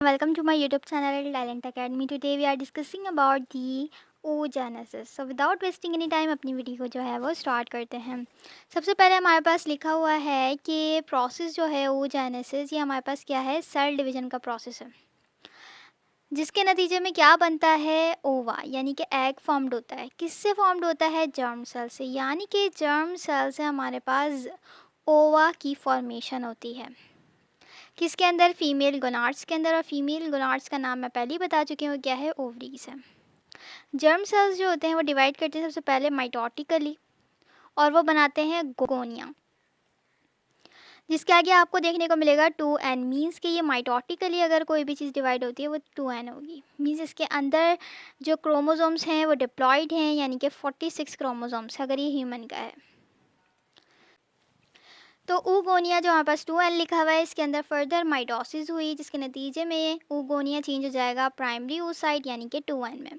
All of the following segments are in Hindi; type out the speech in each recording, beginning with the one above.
Welcome to my YouTube channel Talent Academy. Today we are discussing about the oogenesis. So without wasting any time अपनी वीडियो को जो है वो स्टार्ट करते हैं। सबसे पहले हमारे पास लिखा हुआ है कि प्रोसेस जो है oogenesis, ये हमारे पास क्या है, सेल डिवीजन का प्रोसेस है, जिसके नतीजे में क्या बनता है, ओवा यानी कि एग फॉर्म्ड होता है। किससे फॉर्म्ड होता है? जर्म सेल से, यानी कि जर्म सेल से हमारे पास ओवा की फॉर्मेशन होती है। किसके अंदर? फीमेल गोनाड्स के अंदर। और फीमेल गोनाड्स का नाम मैं पहले ही बता चुकी हूँ, क्या है, ओवरीज है। जर्म सेल्स जो होते हैं वो डिवाइड करते हैं सबसे पहले माइटोटिकली, और वो बनाते हैं गोनिया, जिसके आगे आपको देखने को मिलेगा 2n। मीन्स कि ये माइटोटिकली अगर कोई भी चीज़ डिवाइड होती है वो 2n होगी। मीन्स इसके अंदर जो क्रोमोसोम्स हैं वो डिप्लॉयड हैं, यानी कि 46 क्रोमोसोम्स अगर ये ह्यूमन का है। तो ऊगोनिया जो हमारे पास 2n लिखा हुआ है, इसके अंदर फर्दर माइटोसिस हुई, जिसके नतीजे में ऊगोनिया चेंज हो जाएगा प्राइमरी oocyte यानी कि 2n में।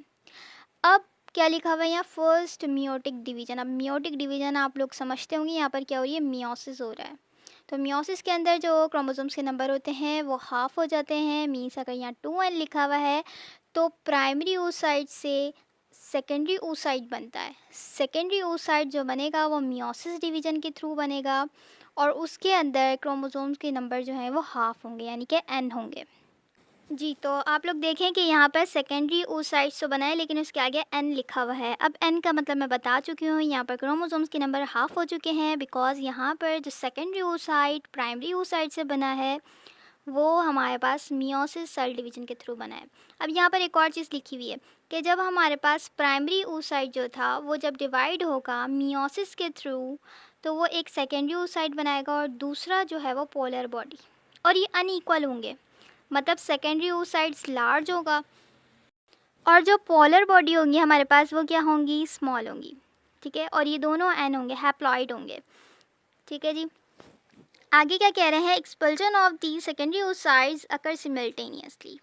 अब क्या लिखा हुआ है यहाँ? First meiotic division. अब मियोटिक डिवीजन आप लोग समझते होंगे, यहाँ पर क्या हो रही है, मियोसिस हो रहा है। तो मियोसिस के अंदर जो क्रोमोसोम्स के नंबर होते हैं वो हाफ हो जाते हैं। मीन्स अगर यहाँ 2n लिखा हुआ है तो प्राइमरी oocyte से सेकेंडरी oocyte बनता है। सेकेंडरी oocyte जो बनेगा वो मियोसिस डिवीजन के थ्रू बनेगा, और उसके अंदर क्रोमोसोम्स के नंबर जो हैं वो हाफ होंगे, यानी कि n होंगे। जी, तो आप लोग देखें कि यहाँ पर सेकेंडरी oocytes तो बनाए, लेकिन उसके आगे n लिखा हुआ है। अब n का मतलब मैं बता चुकी हूँ, यहाँ पर क्रोमोसोम्स के नंबर हाफ हो चुके हैं, बिकॉज यहाँ पर जो सेकेंडरी oocyte प्राइमरी oocyte से बना है वो हमारे पास मियोसिस सेल डिवीजन के थ्रू बना है। अब यहाँ पर एक और चीज़ लिखी हुई है कि जब हमारे पास प्राइमरी oocyte जो था वो जब डिवाइड होगा मियोसिस के थ्रू, तो वो एक सेकेंडरी oocyte बनाएगा और दूसरा जो है वो पोलर बॉडी, और ये अनइक्वल होंगे। मतलब सेकेंडरी oocytes लार्ज होगा और जो पोलर बॉडी होंगी हमारे पास वो क्या होंगी, स्मॉल होंगी। ठीक है, और ये दोनों एन होंगे, हैप्लॉइड होंगे। ठीक है जी, आगे क्या कह रहे हैं? Expulsion of the secondary oocytes occur simultaneously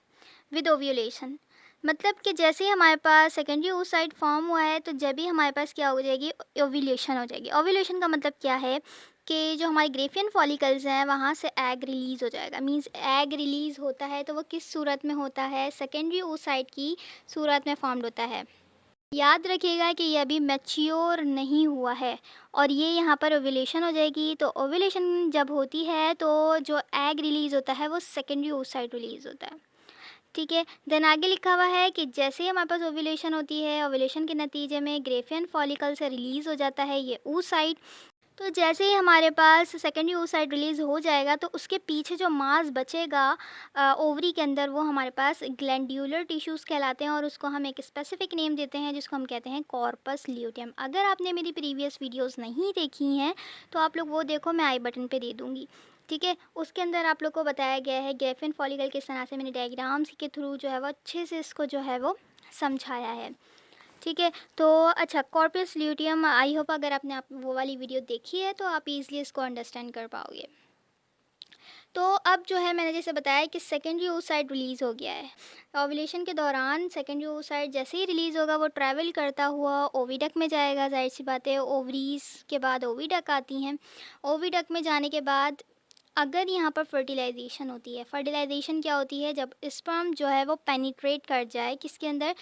with ovulation. मतलब कि जैसे ही हमारे पास सेकेंडरी oocyte फॉर्म हुआ है तो जब भी हमारे पास क्या हो जाएगी, ओव्यूलेशन हो जाएगी। ओव्यूलेशन का मतलब क्या है कि जो हमारे ग्रेफियन फॉलिकल्स हैं वहाँ से एग रिलीज़ हो जाएगा। मींस एग रिलीज़ होता है तो वो किस सूरत में होता है, सेकेंडरी oocyte की सूरत में फॉर्म्ड होता है। याद रखिएगा कि ये अभी मैच्योर नहीं हुआ है, और ये यहाँ पर ओव्यूलेशन हो जाएगी। तो ओव्यूलेशन जब होती है तो जो एग रिलीज़ होता है वो सेकेंडरी oocyte रिलीज़ होता है। ठीक है, देन आगे लिखा हुआ है कि जैसे ही हमारे पास ओव्यूलेशन होती है, ओव्यूलेशन के नतीजे में ग्रेफियन फॉलिकल से रिलीज़ हो जाता है ये oocyte। तो जैसे ही हमारे पास सेकेंडरी oocyte रिलीज़ हो जाएगा तो उसके पीछे जो मास बचेगा ओवरी के अंदर, वो हमारे पास ग्लैंड्यूलर टिश्यूज़ कहलाते हैं, और उसको हम एक स्पेसिफिक नेम देते हैं जिसको हम कहते हैं कॉर्पस ल्यूटियम। अगर आपने मेरी प्रीवियस वीडियोस नहीं देखी हैं तो आप लोग वो देखो, मैं आई बटन पे दे दूँगी। ठीक है, उसके अंदर आप लोग को बताया गया है ग्रेफियन फॉलिकल किस तरह से, मैंने डायग्राम्स के थ्रू जो है वो अच्छे से इसको जो है वो समझाया है। ठीक है, तो अच्छा, कॉर्पस ल्यूटियम, आई होप अगर आपने वो वाली वीडियो देखी है तो आप इजीली इसको अंडरस्टैंड कर पाओगे। तो अब जो है मैंने जैसे बताया कि सेकेंडरी oocyte रिलीज़ हो गया है। ओव्यूलेशन के दौरान सेकेंडरी oocyte जैसे ही रिलीज़ होगा वो ट्रैवल करता हुआ ओविडक्ट में जाएगा। जाहिर सी बात है, ओवरीज के बाद ओविडक्ट आती हैं। ओविडक्ट में जाने के बाद अगर यहाँ पर फर्टिलाइजेशन होती है, फर्टिलाइजेशन क्या होती है, जब स्पर्म जो है वो पेनिट्रेट कर जाए किसके अंदर,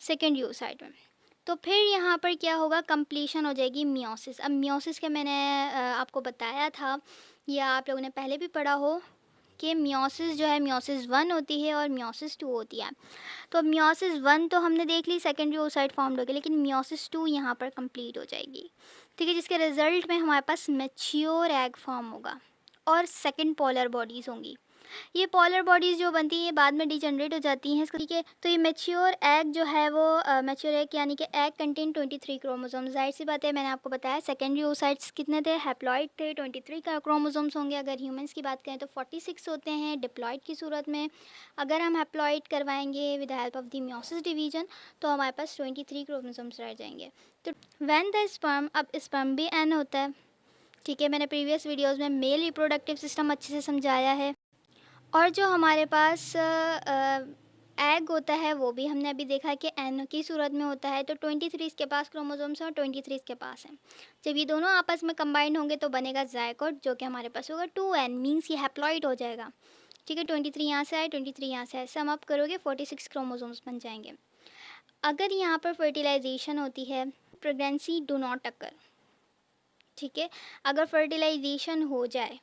सेकेंडरी oocyte में, तो फिर यहाँ पर क्या होगा, कंप्लीशन हो जाएगी मियोसिस। अब मियोसिस के मैंने आपको बताया था, या आप लोगों ने पहले भी पढ़ा हो कि मियोसिस जो है, मियोसिस 1 होती है और मियोसिस 2 होती है। तो मियोसिस 1 तो हमने देख ली, सेकेंडरी oocyte फॉर्म्ड हो गई, लेकिन मियोसिस 2 यहाँ पर कंप्लीट हो जाएगी। ठीक है, जिसके रिजल्ट में हमारे पास मैच्योर एग फॉर्म होगा और सेकेंड पोलर बॉडीज़ होंगी। ये पोलर बॉडीज़ जो बनती हैं ये बाद में डिजनरेट हो जाती हैं। ठीक है, तो ये मैच्योर एग जो है वो मैच्योर एग यानी कि एग कंटेन 23 क्रोमोसोम्स। जाहिर सी बात है, मैंने आपको बताया सेकेंडरी oocytes कितने थे, हैप्लॉइड थे, 23 का क्रोमोसोम्स होंगे। अगर ह्यूमंस की बात करें तो 46 होते हैं डिप्लॉइड की सूरत में। अगर हम हैप्लॉइड करवाएंगे with help of the meiosis division तो हमारे पास 23 क्रोमोसोम्स रह जाएंगे। तो व्हेन द स्पर्म, अब स्पर्म भी एन होता है। ठीक है, मैंने प्रीवियस वीडियोज़ में मेल रिप्रोडक्टिव सिस्टम अच्छे से समझाया है। और जो हमारे पास एग होता है वो भी हमने अभी देखा कि एन की सूरत में होता है। तो 23 इसके पास क्रोमोसोम्स हैं और 23 इसके पास हैं। जब ये दोनों आपस में कंबाइंड होंगे तो बनेगा ज़ायगोट, जो कि हमारे पास होगा 2n। मीन्स ये हैप्लॉइड हो जाएगा। ठीक है, 23 यहाँ से आए, 23 यहाँ से आए, सम अप करोगे 46 क्रोमोसोम्स बन जाएंगे। अगर यहाँ पर फर्टिलाइजेशन होती है, प्रेगनेंसी डू नॉट अकर, ठीक है, अगर फर्टिलाइजेशन हो जाए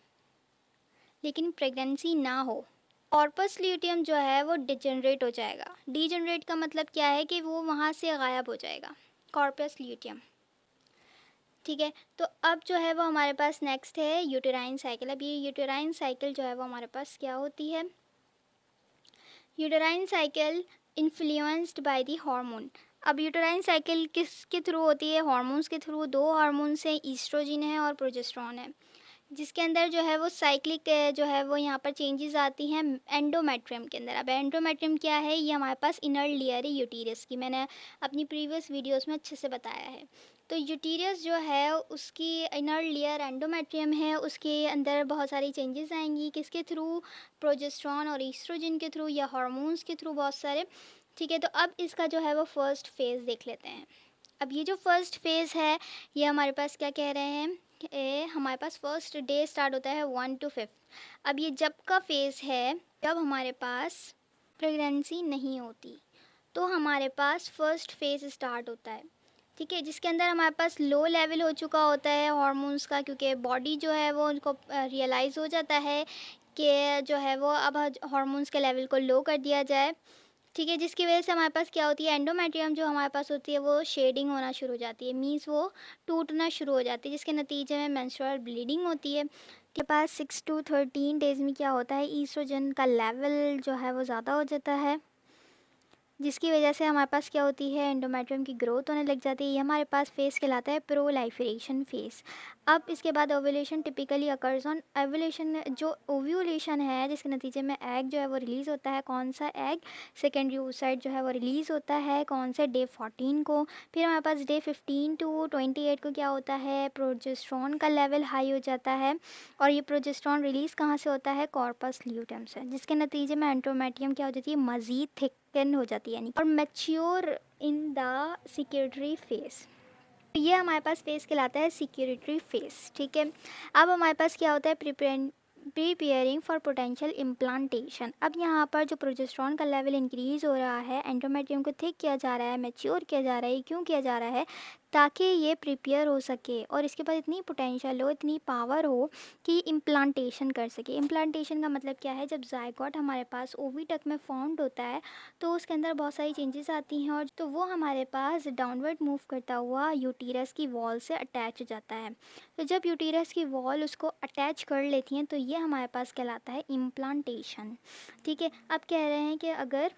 लेकिन प्रेगनेंसी ना हो, कॉर्पस ल्यूटियम जो है वो डिजनरेट हो जाएगा। डिजनरेट का मतलब क्या है कि वो वहाँ से गायब हो जाएगा, कॉर्पस ल्यूटियम। ठीक है, तो अब जो है वो हमारे पास नेक्स्ट है यूटेराइन साइकिल। अब ये यूटेराइन साइकिल जो है वो हमारे पास क्या होती है, uterine cycle influenced by the hormone. अब यूटेराइन साइकिल किसके थ्रू होती है, हार्मोन्स के थ्रू। दो हार्मोन्स हैं, ईस्ट्रोजन है और प्रोजेस्टेरोन है, जिसके अंदर जो है वो साइक्लिक जो है वो यहाँ पर चेंजेस आती हैं एंडोमेट्रियम के अंदर। अब एंडोमेट्रियम क्या है, ये हमारे पास इनर लेयर है यूटीरस की, मैंने अपनी प्रीवियस वीडियोस में अच्छे से बताया है। तो यूटीरस जो है उसकी इनर लेयर एंडोमेट्रियम है, उसके अंदर बहुत सारी चेंजेस आएंगी, किसके थ्रू, प्रोजेस्टेरोन और ईस्ट्रोजन के थ्रू या हार्मोन्स के थ्रू, बहुत सारे। ठीक है, तो अब इसका जो है वो फर्स्ट फेज़ देख लेते हैं। अब ये जो फर्स्ट फेज़ है ये हमारे पास क्या कह रहे हैं, हमारे पास फर्स्ट डे स्टार्ट होता है 1 to 5। अब ये जब का फेज़ है, जब हमारे पास प्रेगनेंसी नहीं होती, तो हमारे पास फर्स्ट फेज़ स्टार्ट होता है। ठीक है, जिसके अंदर हमारे पास लो लेवल हो चुका होता है हार्मोन्स का, क्योंकि बॉडी जो है वो उनको रियलाइज़ हो जाता है कि जो है वो अब हार्मोन्स के लेवल को लो कर दिया जाए। ठीक है, जिसकी वजह से हमारे पास क्या होती है, एंडोमेट्रियम जो हमारे पास होती है वो शेडिंग होना शुरू हो जाती है, मीन्स वो टूटना शुरू हो जाती है, जिसके नतीजे में मेंस्ट्रुअल ब्लीडिंग होती है। के पास 6 to 13 डेज़ में क्या होता है, ईस्ट्रोजन का लेवल जो है वो ज़्यादा हो जाता है, जिसकी वजह से हमारे पास क्या होती है, एंडोमेट्रियम की ग्रोथ होने लग जाती है। ये हमारे पास फेज़ कहलाता है प्रोलाइफरेशन फेज़। अब इसके बाद ovulation typically occurs on ovulation, जो ओव्यूलेशन है जिसके नतीजे में एग जो है वो रिलीज़ होता है। कौन सा एग, सेकेंडरी oocyte जो है वो रिलीज़ होता है, कौन से डे 14 को। फिर हमारे पास डे 15 to 28 को क्या होता है, प्रोजेस्टेरोन का लेवल हाई हो जाता है, और ये प्रोजेस्टेरोन रिलीज़ कहाँ से होता है, कॉर्पस ल्यूटियम से, जिसके नतीजे में एंडोमेट्रियम क्या हो जाती है, मज़ीद थिकन हो जाती है, यानी और मैच्योर इन द सिक्योरिटरी फेज़। ये हमारे पास फेज़ कहलाता है सिक्योरिटरी फेज़। ठीक है, अब हमारे पास क्या होता है, प्रिपेयरिंग फॉर पोटेंशियल इम्प्लांटेशन। अब यहाँ पर जो प्रोजेस्टेरोन का लेवल इंक्रीज़ हो रहा है, एंडोमेट्रियम को थिक किया जा रहा है, मैच्योर किया जा रहा है। क्यों किया जा रहा है, ताकि ये प्रिपेयर हो सके और इसके पास इतनी पोटेंशियल हो, इतनी पावर हो कि इम्प्लांटेशन कर सके। इम्प्लांटेशन का मतलब क्या है, जब जायगोट हमारे पास ओवीटक में फाउंड होता है तो उसके अंदर बहुत सारी चेंजेस आती हैं, और तो वो हमारे पास डाउनवर्ड मूव करता हुआ यूटीरस की वॉल से अटैच हो जाता है। तो जब यूटीरस की वॉल उसको अटैच कर लेती हैं तो ये हमारे पास कहलाता है इम्प्लांटेशन। ठीक है, अब कह रहे हैं कि अगर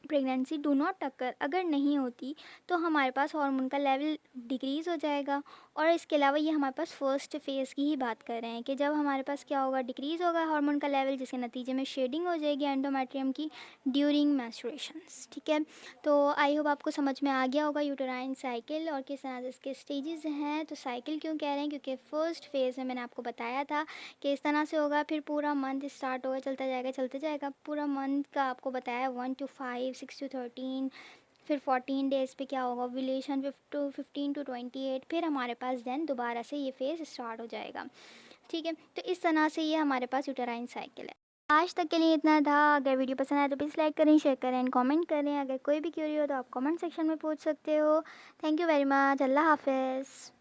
प्रेगनेंसी डू नॉट अकर, अगर नहीं होती तो हमारे पास हार्मोन का लेवल डिक्रीज़ हो जाएगा। और इसके अलावा ये हमारे पास फर्स्ट फेज़ की ही बात कर रहे हैं कि जब हमारे पास क्या होगा, डिक्रीज़ होगा हार्मोन का लेवल, जिसके नतीजे में शेडिंग हो जाएगी एंडोमेट्रियम की ड्यूरिंग मेंस्ट्रुएशंस। ठीक है, तो आई होप आपको समझ में आ गया होगा यूटेराइन साइकिल और किस तरह से इसके स्टेजेस हैं। तो साइकिल क्यों कह रहे हैं, क्योंकि फर्स्ट फेज़ में मैंने आपको बताया था कि इस तरह से होगा, फिर पूरा मंथ स्टार्ट होगा, चलते जाएगा पूरा मंथ का आपको बताया, 1 to 5, 6 to 13, फिर 14 डेज़ पे क्या होगा, ओव्यूलेशन 15 to 28, फिर हमारे पास देन दोबारा से ये फेज़ स्टार्ट हो जाएगा। ठीक है, तो इस तरह से ये हमारे पास यूटेराइन साइकिल है। आज तक के लिए इतना था। अगर वीडियो पसंद आए तो प्लीज़ लाइक करें, शेयर करें एंड कमेंट करें। अगर कोई भी क्यूरी हो तो आप कमेंट सेक्शन में पूछ सकते हो। Thank you very much. Allah हाफ़िज़।